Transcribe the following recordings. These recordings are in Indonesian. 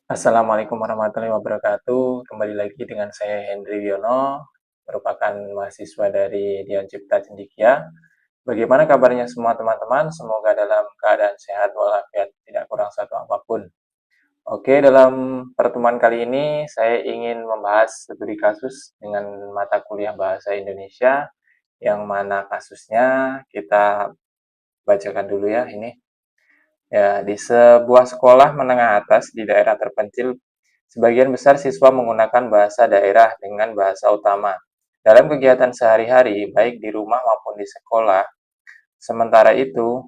Assalamualaikum warahmatullahi wabarakatuh. Kembali lagi dengan saya Hendry Wiono, merupakan mahasiswa dari Dian Cipta Cendikia. Bagaimana kabarnya semua teman-teman? Semoga dalam keadaan sehat walafiat, tidak kurang satu apapun. Oke, dalam pertemuan kali ini saya ingin membahas studi kasus dengan mata kuliah Bahasa Indonesia, yang mana kasusnya kita bacakan dulu ya ini. Ya, di sebuah sekolah menengah atas di daerah terpencil, sebagian besar siswa menggunakan bahasa daerah dengan bahasa utama. Dalam kegiatan sehari-hari, baik di rumah maupun di sekolah, sementara itu,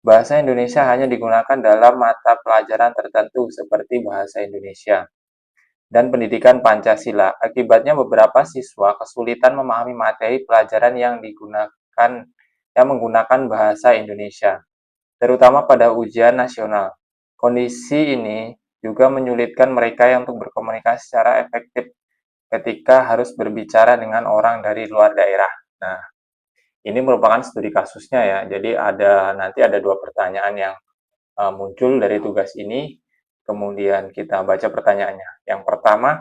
bahasa Indonesia hanya digunakan dalam mata pelajaran tertentu seperti bahasa Indonesia dan pendidikan Pancasila. Akibatnya beberapa siswa kesulitan memahami materi pelajaran yang menggunakan bahasa Indonesia, terutama pada ujian nasional. Kondisi ini juga menyulitkan mereka untuk berkomunikasi secara efektif ketika harus berbicara dengan orang dari luar daerah. Nah, ini merupakan studi kasusnya ya. Jadi nanti ada dua pertanyaan yang muncul dari tugas ini. Kemudian kita baca pertanyaannya. Yang pertama,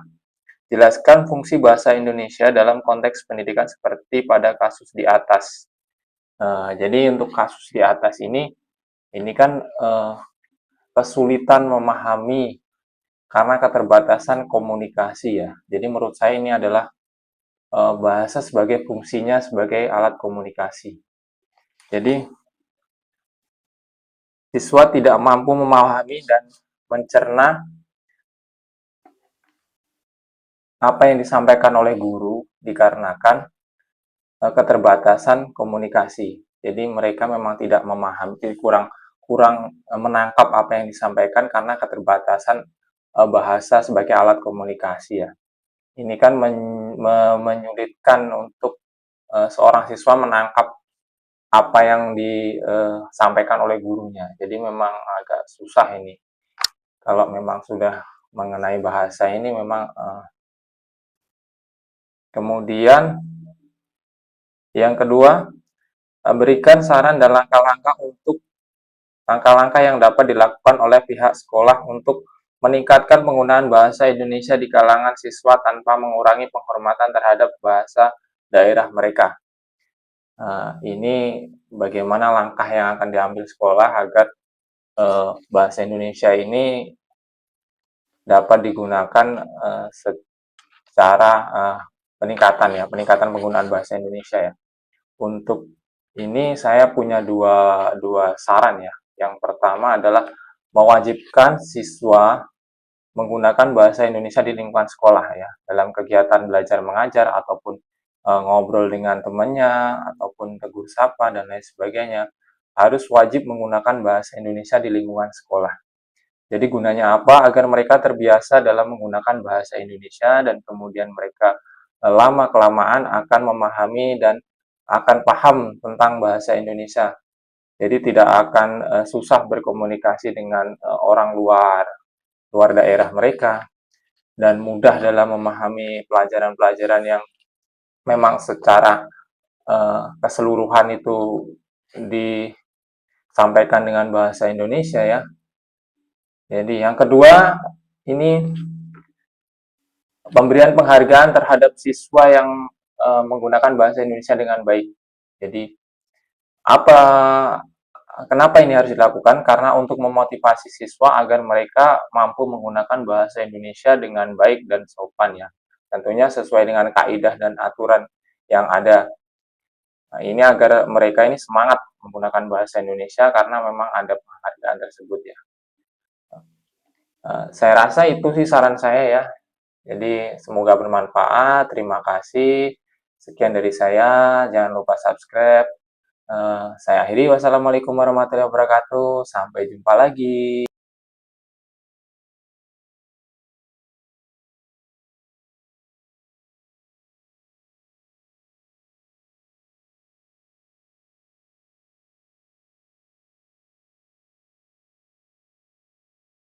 jelaskan fungsi bahasa Indonesia dalam konteks pendidikan seperti pada kasus di atas. Jadi untuk kasus di atas ini kan kesulitan memahami karena keterbatasan komunikasi ya. Jadi menurut saya ini adalah bahasa sebagai fungsinya sebagai alat komunikasi. Jadi siswa tidak mampu memahami dan mencerna apa yang disampaikan oleh guru dikarenakan keterbatasan komunikasi. Jadi mereka memang tidak memahami, kurang kurang menangkap apa yang disampaikan karena keterbatasan bahasa sebagai alat komunikasi ya. Ini kan menyulitkan untuk seorang siswa menangkap apa yang disampaikan oleh gurunya. Jadi memang agak susah ini. Kalau memang sudah mengenai bahasa ini memang kemudian yang kedua, berikan saran dan langkah-langkah yang dapat dilakukan oleh pihak sekolah untuk meningkatkan penggunaan bahasa Indonesia di kalangan siswa tanpa mengurangi penghormatan terhadap bahasa daerah mereka. Ini bagaimana langkah yang akan diambil sekolah agar bahasa Indonesia ini dapat digunakan secara peningkatan penggunaan bahasa Indonesia ya. Untuk ini saya punya dua saran ya. Yang pertama adalah mewajibkan siswa menggunakan bahasa Indonesia di lingkungan sekolah ya, dalam kegiatan belajar mengajar ataupun ngobrol dengan temannya ataupun tegur sapa dan lain sebagainya, harus wajib menggunakan bahasa Indonesia di lingkungan sekolah. Jadi gunanya apa? Agar mereka terbiasa dalam menggunakan bahasa Indonesia dan kemudian mereka lama-kelamaan akan memahami dan akan paham tentang bahasa Indonesia. Jadi tidak akan susah berkomunikasi dengan orang luar daerah mereka dan mudah dalam memahami pelajaran-pelajaran yang memang secara keseluruhan itu disampaikan dengan bahasa Indonesia ya. Jadi yang kedua, ini pemberian penghargaan terhadap siswa yang menggunakan bahasa Indonesia dengan baik. Jadi apa kenapa ini harus dilakukan? Karena untuk memotivasi siswa agar mereka mampu menggunakan bahasa Indonesia dengan baik dan sopan ya. Tentunya sesuai dengan kaidah dan aturan yang ada. Nah, ini agar mereka ini semangat menggunakan bahasa Indonesia karena memang ada penghargaan tersebut ya. Saya rasa itu sih saran saya ya. Jadi semoga bermanfaat. Terima kasih. Sekian dari saya. Jangan lupa subscribe. Saya akhiri. Wassalamualaikum warahmatullahi wabarakatuh. Sampai jumpa lagi.